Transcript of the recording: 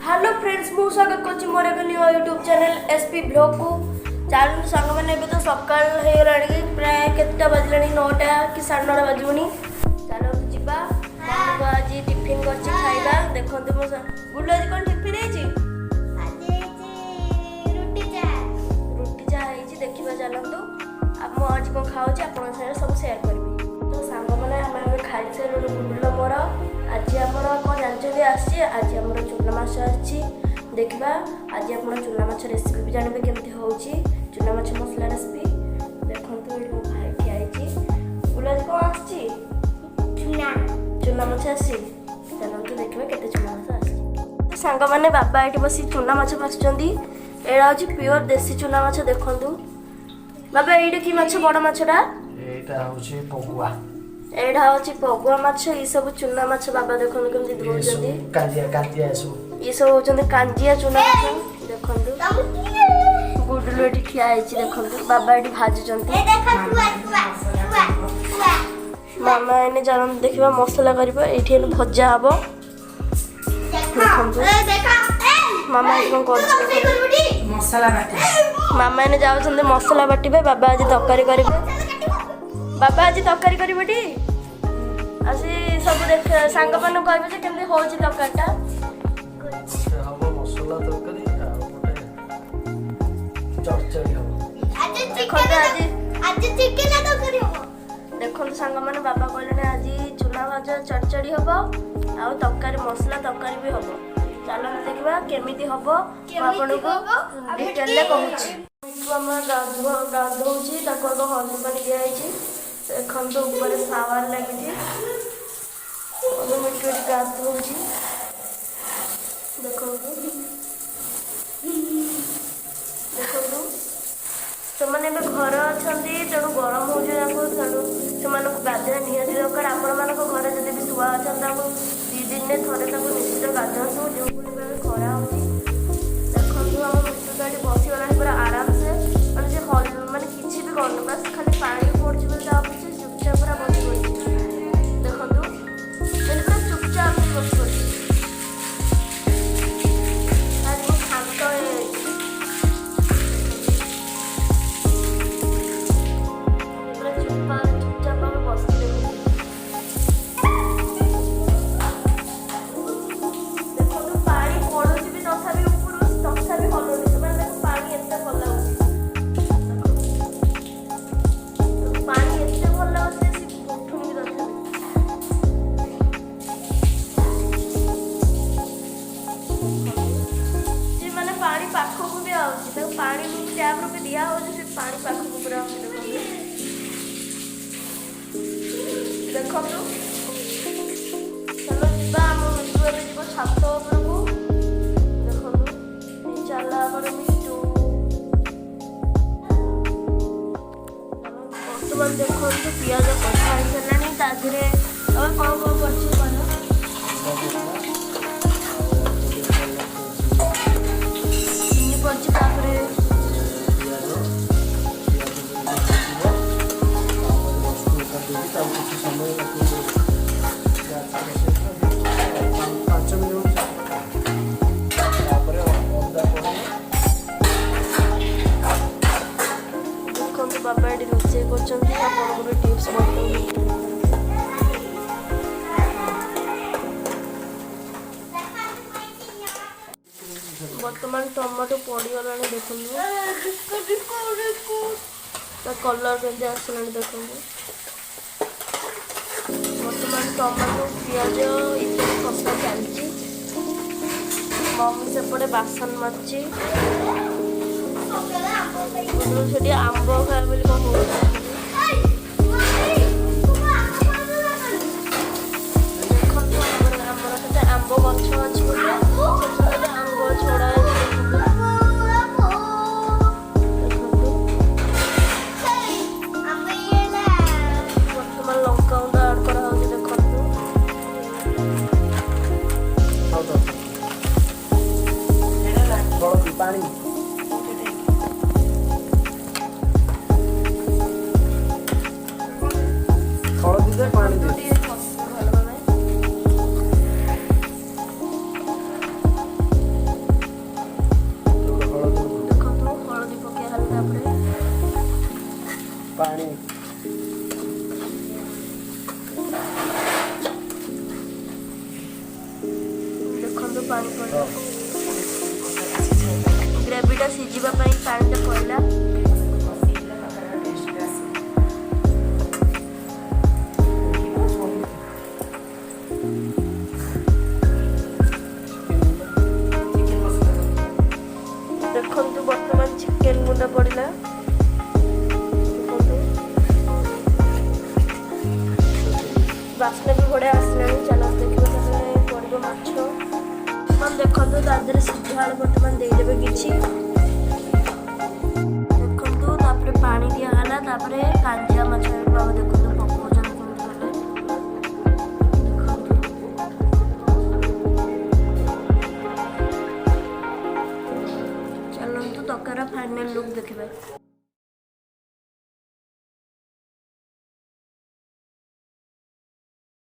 Hello friends मु स्वागत करछि मोर एक new YouTube channel SP blog को चैनल संग माने तो सकाळ हे राणी प्राय केतटा बजलानी 9टा कि 9:30 बजूनी चलो जिबा मम्मी आज टिफिन करछि खाइबा देखंतु मो गुल्लो आज कोन टिफिन हेछि रोटी जा हेछि देखिबा चलंतु अब मो आज को खाउ छी आपन सारे सब शेयर करबी तो संग माने हम खाइ से गुल्लो मोर आज आमर कौन जानते आसी आज आम चूना माछ आसी देखा आज आप चूना माछ रेसिपी भी जानवे केमती हो चूना माछ मसला रेसिपी देखो ये भाई ठियाई गुलाज कौन आसी चूना माछ आसी चलते देखा केते चूना माछ आसी सांग मैंने बाबा ये बस चूना माछ भाजुंट एटा हूँ प्योर देसी चूना माछ देखु बाबा ये कि माछ बड़ माछटा एडा होची पगुआ माछ ई सब चूना माछ बाबा देखन केमती धोउचंदी कांजिया ई सब होचंदी कांजिया चूना माछ देखंतु गुडलु एठी खिया आइची देखंतु बाबा एठी भाजुचंती मामा एने जानन देखिबा मसला करबा एठी एने भजा हबो देखंतु मामा एठी कोन करछ मसला बाटी मामा एने जाउचंदी मसला बाटीबे बाबा आज तरकारी करबे बाबा आज तरकारी करबेटी आसी सब देख सांग मन कहबे जे केमते होची तरकारीटा हबो मसला तरकारी आ चरचरी हबो आज चिकन तरकारी हबो देखो सांग मन बाबा कहले आज चूना भाजा चरचरी हबो आ तरकारी मसला तरकारी भी हबो चलो देखबा केमिति हबो आपन को डिटेल ले कहूची हम गाधौची ताको तो हल्दी पानी दिया आइची एखन तो ऊपर सावर लगी अभी मिट्टी गाधौची देखो ସେମାନେ ଏବେ ଘର ଅଛନ୍ତି ତେଣୁ ଗରମ ହେଉଛି ତାଙ୍କୁ ତେଣୁ ସେମାନଙ୍କୁ ଗାଧୋଇବା ନିହାତି ଦରକାର ଆପଣମାନଙ୍କ ଘରେ ଯଦି ବି ଛୁଆ ଅଛନ୍ତି ତାଙ୍କୁ 2 ଦିନରେ ଥରେ ତାଙ୍କୁ ନିଶ୍ଚିତ ଗାଧାନ୍ତୁ ଯେଉଁଭଳି ଭାବେ ଖରା ହେଉଛି ଦେଖନ୍ତୁ ଆମ ମିଟୁ ଗାଡ଼ି ବସିଗଲାଣି ପୁରା ଆରାମସେ ମାନେ ସେ ମାନେ କିଛି ବି କରୁନି ବାସ୍ ଖାଲି ପାଣି ପଡ଼ୁଛି ବୋଲି ତା ଅପେକ୍ଷା ଚୁପଚାପ ପୁରା ବସି ପଡ଼ିଛି ଦେଖନ୍ତୁ ମାନେ ପୁରା ଚୁପଚାପ ବସି ପଡ଼ିଛି ଆଜି ଶାନ୍ତ ହେଇଯାଇଛି पानी टैप रू दिया हो पानी पाखक पूरा देखो चलो जा मिटू ए जीव छात उपरकू देखो चला मिटू बर्तमान देखो पियाज कथा हो सारे ताधे और कौन कौन कर बाबा ये रोचे कर टिप्स बर्तमान टमाटो पड़गला देखो कलर के आसला देखो बर्तमान टमाटो पियाज इत्यादि कषा चलती मम्मी सेपटे बासन मारची से आंब खाए बोली कौन देखो आमर आंब गछ अच्छे आंब छड़ा बर्तमान लंका गुंड आड करा देखो पानी ହଁ ଗ୍ରେଭିଟା ସିଝିବା ପାଇଁ ପାଣିଟା ପଡ଼ିଲା। ଦେଖନ୍ତୁ ବର୍ତ୍ତମାନ ଚିକେନ ଗୁଣ୍ଡ ପଡ଼ିଲା। ଦେଖନ୍ତୁ ବାସ୍ନା ବି ବଢ଼ିଆ ଆସିଲାଣି। ଚାଲ ଦେଖିବା ତାହେଲେ ପଡ଼ିବ ମାଛ। ବର୍ତ୍ତମାନ ଦେଖନ୍ତୁ ତା ଦେହରେ ସିଝା ଆଳୁ ବର୍ତ୍ତମାନ ଦେଇଦେବେ କିଛି। ଦେଖନ୍ତୁ ତାପରେ ପାଣି ଦିଆହେଲା। ତାପରେ କାଞ୍ଜିଆ ମାଛ ବାବା ଦେଖନ୍ତୁ ପକଉଛନ୍ତି କେମିତି କଲେ। ଦେଖନ୍ତୁ ଚାଲନ୍ତୁ ତରକାରୀର ଫାଇନାଲ ଲୁକ୍ ଦେଖିବା।